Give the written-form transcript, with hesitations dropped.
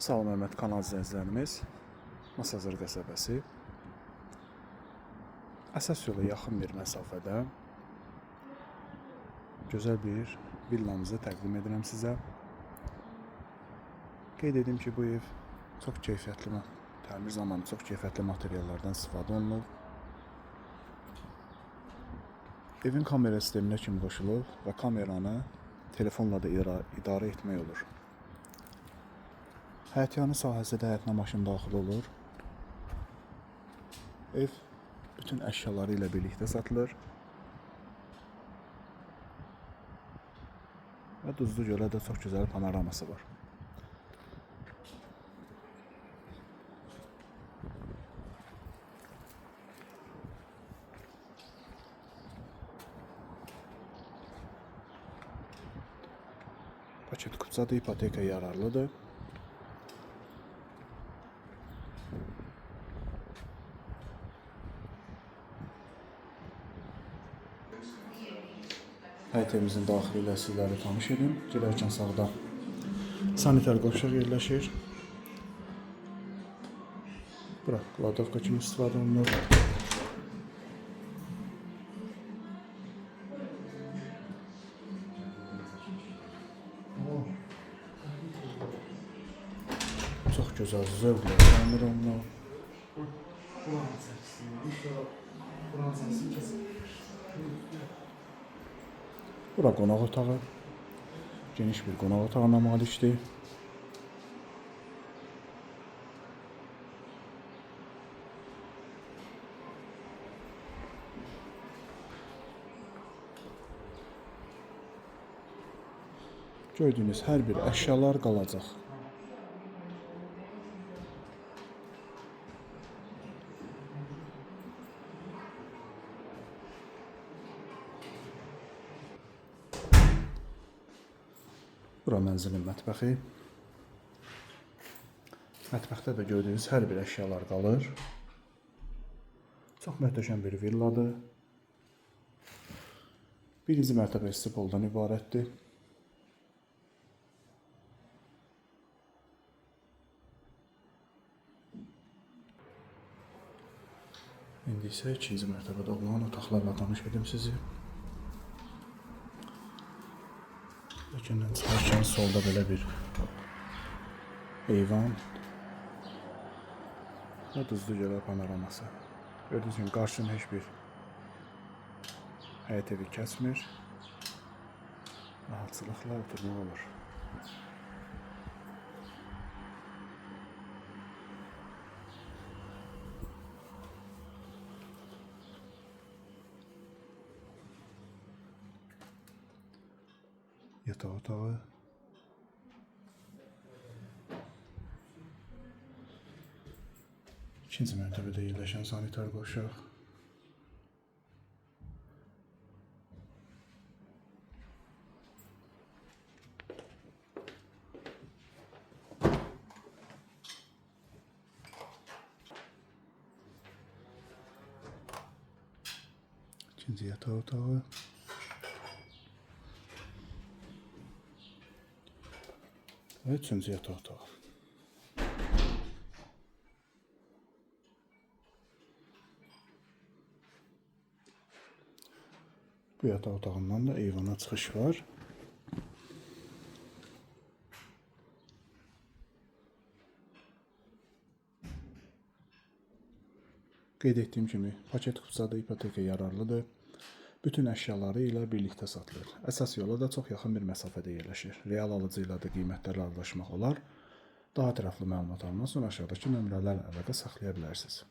Salam hörmətli kanal izləyicilərimiz, Masazır qəsəbəsi əsas yola yaxın bir məsafədə gözəl bir villamızı təqdim edirəm sizə. Qeyd edim ki, bu ev çox keyfiyyətli, təmir zamanı çox keyfiyyətli materiallardan istifadə olunub. Evin kamera sisteminə kimi qoşulub və kameranı telefonla da idarə etmək olur. Həyətyanı sahəsində həyətinə maşın daxil olur. Ev bütün əşyaları ilə birlikdə satılır. Və Duzlu Gölə də çox gözəl panoraması var. Paket kupçadır, ipoteka yararlıdır. Həyət evimizin daxili ilə sizləri tanış edim. Girərkən sağda sanitar qovşaq yerləşir. Bura kladovka kimi istifadə olunur. Çox gözəl zövqlə təmir olunur. Bura qonaq otağı. Geniş bir qonaq otağına malikdir. Gördüyünüz hər bir əşyalar qalacaq. Bura mənzilin mətbəxi. Mətbəxdə də gördüyünüz hər bir əşyalar qalır. Çox möhtəşəm bir villadır. Birinci mərtəbə istipoldan ibarətdir. İndi isə ikinci mərtəbədə olan otaqlarla tanış edim sizi. Lakindən çıxarkən solda belə bir eyvan və Duzlu Gölə panoraması. Gördüyünüz kimi qarşının heç bir həyət evi kəsmir. Rahatçılıqla oturmaq olur. Yataq otağı. İkinci mərtəbədə yerləşən sanitar qovşaq. İkinci yataq otağı. Və üçüncü yataq otağı. Bu yataq otağından da eyvana çıxış var. Qeyd etdiyim kimi, paket kupçadır, ipoteka yararlıdır. Bütün əşyaları ilə birlikdə satılır. Əsas yola da çox yaxın bir məsafədə yerləşir. Real alıcı ilə də qiymətlərlə razılaşmaq olar. Daha ətraflı məlumat almaq üçün aşağıdakı nömrələrlə əlaqə saxlaya bilərsiniz.